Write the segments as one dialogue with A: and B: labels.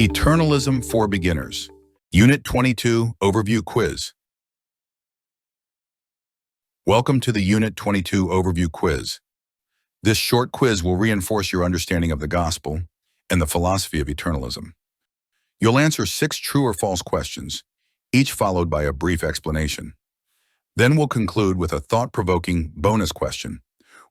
A: Eternalism for Beginners, Unit 22 Overview Quiz. Welcome to the Unit 22 Overview Quiz. This short quiz will reinforce your understanding of the Gospel and the philosophy of eternalism. You'll answer 6 true or false questions, each followed by a brief explanation. Then we'll conclude with a thought-provoking bonus question,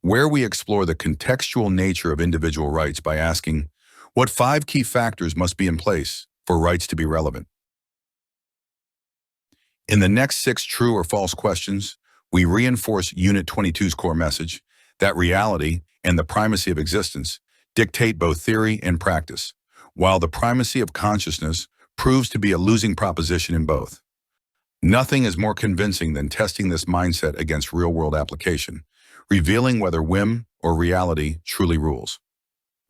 A: where we explore the contextual nature of individual rights by asking, what 5 key factors must be in place for rights to be relevant? In the next 6 true or false questions, we reinforce Unit 22's core message that reality and the primacy of existence dictate both theory and practice, while the primacy of consciousness proves to be a losing proposition in both. Nothing is more convincing than testing this mindset against real-world application, revealing whether whim or reality truly rules.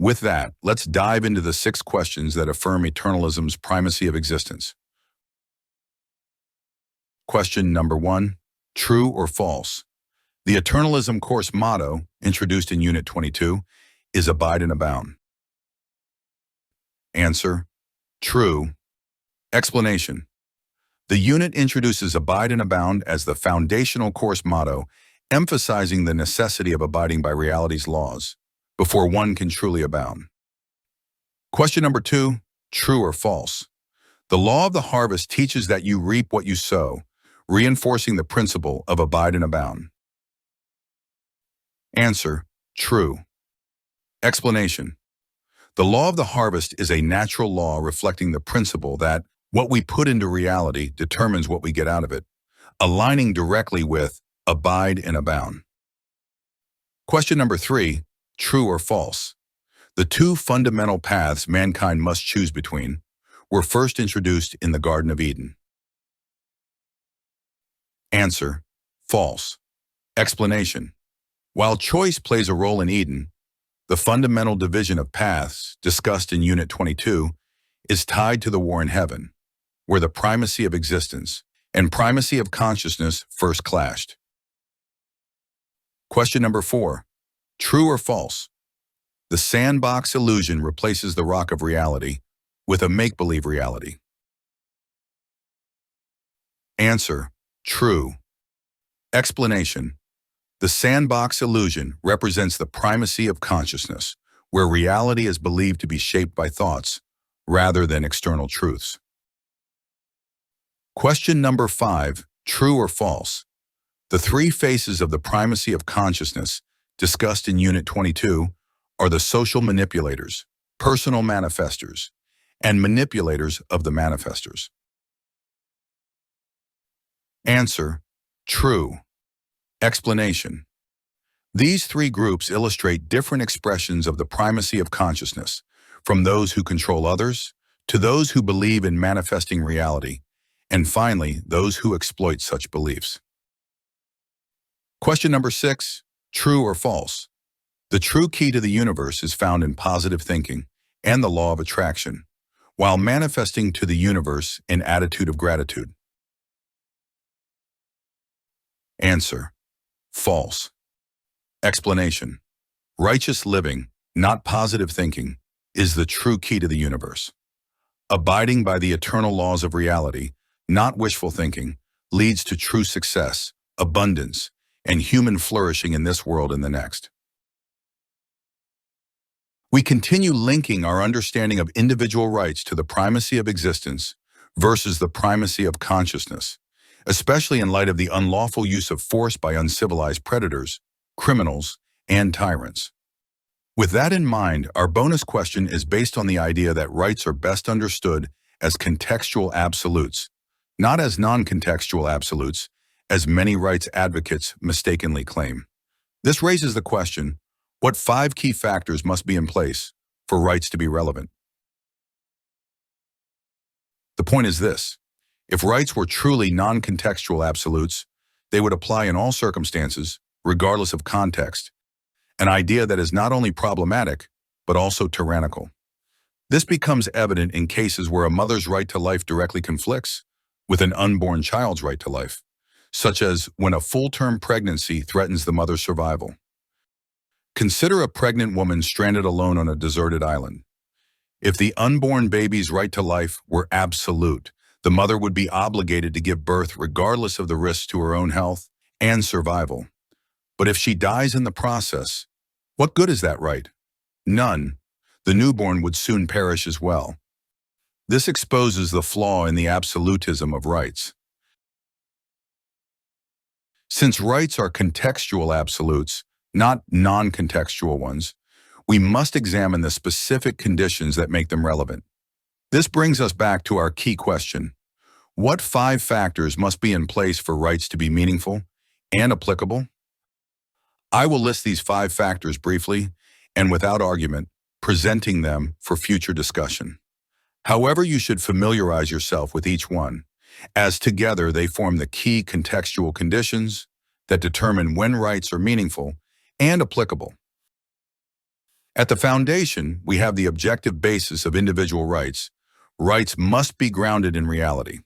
A: With that, let's dive into the 6 questions that affirm eternalism's primacy of existence. Question number 1, true or false? The Eternalism course motto, introduced in Unit 22, is abide and abound. Answer, true. Explanation. The unit introduces abide and abound as the foundational course motto, emphasizing the necessity of abiding by reality's laws before one can truly abound. Question number 2, true or false? The law of the harvest teaches that you reap what you sow, reinforcing the principle of abide and abound. Answer, true. Explanation. The law of the harvest is a natural law reflecting the principle that what we put into reality determines what we get out of it, aligning directly with abide and abound. Question number 3, true or false? The 2 fundamental paths mankind must choose between were first introduced in the Garden of Eden. Answer, false. Explanation. While choice plays a role in Eden, the fundamental division of paths discussed in Unit 22 is tied to the war in heaven, where the primacy of existence and primacy of consciousness first clashed. Question number 4, true or false? The sandbox illusion replaces the rock of reality with a make-believe reality. Answer, true. Explanation. The sandbox illusion represents the primacy of consciousness, where reality is believed to be shaped by thoughts rather than external truths. Question number 5, true or false? The 3 faces of the primacy of consciousness discussed in Unit 22 are the social manipulators, personal manifestors, and manipulators of the manifestors. Answer, true. Explanation. These 3 groups illustrate different expressions of the primacy of consciousness, from those who control others to those who believe in manifesting reality, and finally, those who exploit such beliefs. Question number 6, true or false? The true key to the universe is found in positive thinking and the law of attraction, while manifesting to the universe an attitude of gratitude. Answer, false. Explanation. Righteous living, not positive thinking, is the true key to the universe. Abiding by the eternal laws of reality, not wishful thinking, leads to true success, abundance, and human flourishing in this world and the next. We continue linking our understanding of individual rights to the primacy of existence versus the primacy of consciousness, especially in light of the unlawful use of force by uncivilized predators, criminals, and tyrants. With that in mind, our bonus question is based on the idea that rights are best understood as contextual absolutes, not as non-contextual absolutes, as many rights advocates mistakenly claim. This raises the question, what 5 key factors must be in place for rights to be relevant? The point is this: if rights were truly non-contextual absolutes, they would apply in all circumstances, regardless of context, an idea that is not only problematic, but also tyrannical. This becomes evident in cases where a mother's right to life directly conflicts with an unborn child's right to life, such as when a full-term pregnancy threatens the mother's survival. Consider a pregnant woman stranded alone on a deserted island. If the unborn baby's right to life were absolute, the mother would be obligated to give birth regardless of the risks to her own health and survival. But if she dies in the process, what good is that right? None. The newborn would soon perish as well. This exposes the flaw in the absolutism of rights. Since rights are contextual absolutes, not non-contextual ones, we must examine the specific conditions that make them relevant. This brings us back to our key question. What 5 factors must be in place for rights to be meaningful and applicable? I will list these 5 factors briefly and without argument, presenting them for future discussion. However, you should familiarize yourself with each one, as together they form the key contextual conditions that determine when rights are meaningful and applicable. At the foundation, we have the objective basis of individual rights. Rights must be grounded in reality.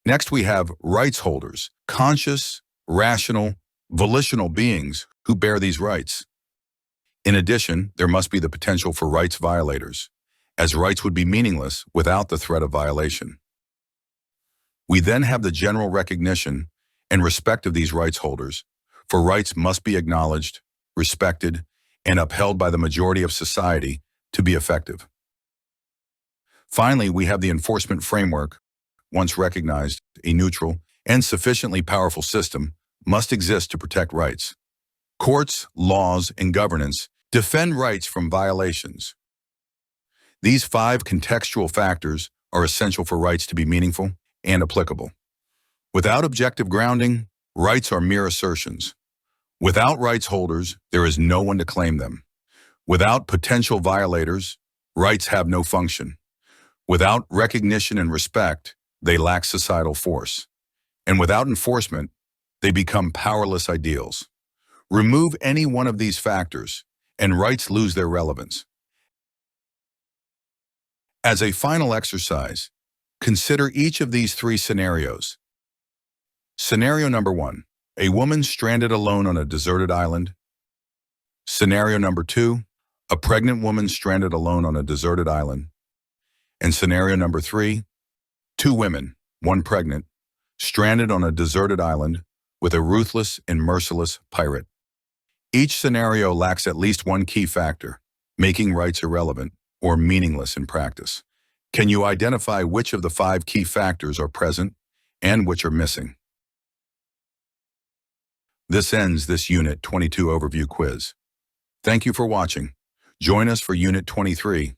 A: Next, we have rights holders, conscious, rational, volitional beings who bear these rights. In addition, there must be the potential for rights violators, as rights would be meaningless without the threat of violation. We then have the general recognition and respect of these rights holders, for rights must be acknowledged, respected, and upheld by the majority of society to be effective. Finally, we have the enforcement framework. Once recognized, a neutral and sufficiently powerful system must exist to protect rights. Courts, laws, and governance defend rights from violations. These 5 contextual factors are essential for rights to be meaningful and applicable. Without objective grounding, rights are mere assertions. Without rights holders, there is no one to claim them. Without potential violators, rights have no function. Without recognition and respect, they lack societal force. And without enforcement, they become powerless ideals. Remove any one of these factors, and rights lose their relevance. As a final exercise, consider each of these 3 scenarios. Scenario number 1, a woman stranded alone on a deserted island. Scenario number 2, a pregnant woman stranded alone on a deserted island. And scenario number 3, 2 women, 1 pregnant, stranded on a deserted island with a ruthless and merciless pirate. Each scenario lacks at least one key factor, making rights irrelevant or meaningless in practice. Can you identify which of the 5 key factors are present and which are missing? This ends this Unit 22 overview quiz. Thank you for watching. Join us for Unit 23,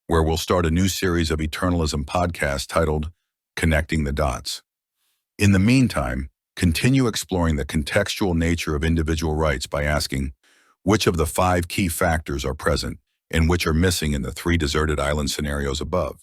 A: where we'll start a new series of Eternalism podcasts titled Connecting the Dots. In the meantime, continue exploring the contextual nature of individual rights by asking which of the 5 key factors are present and which are missing in the 3 deserted island scenarios above.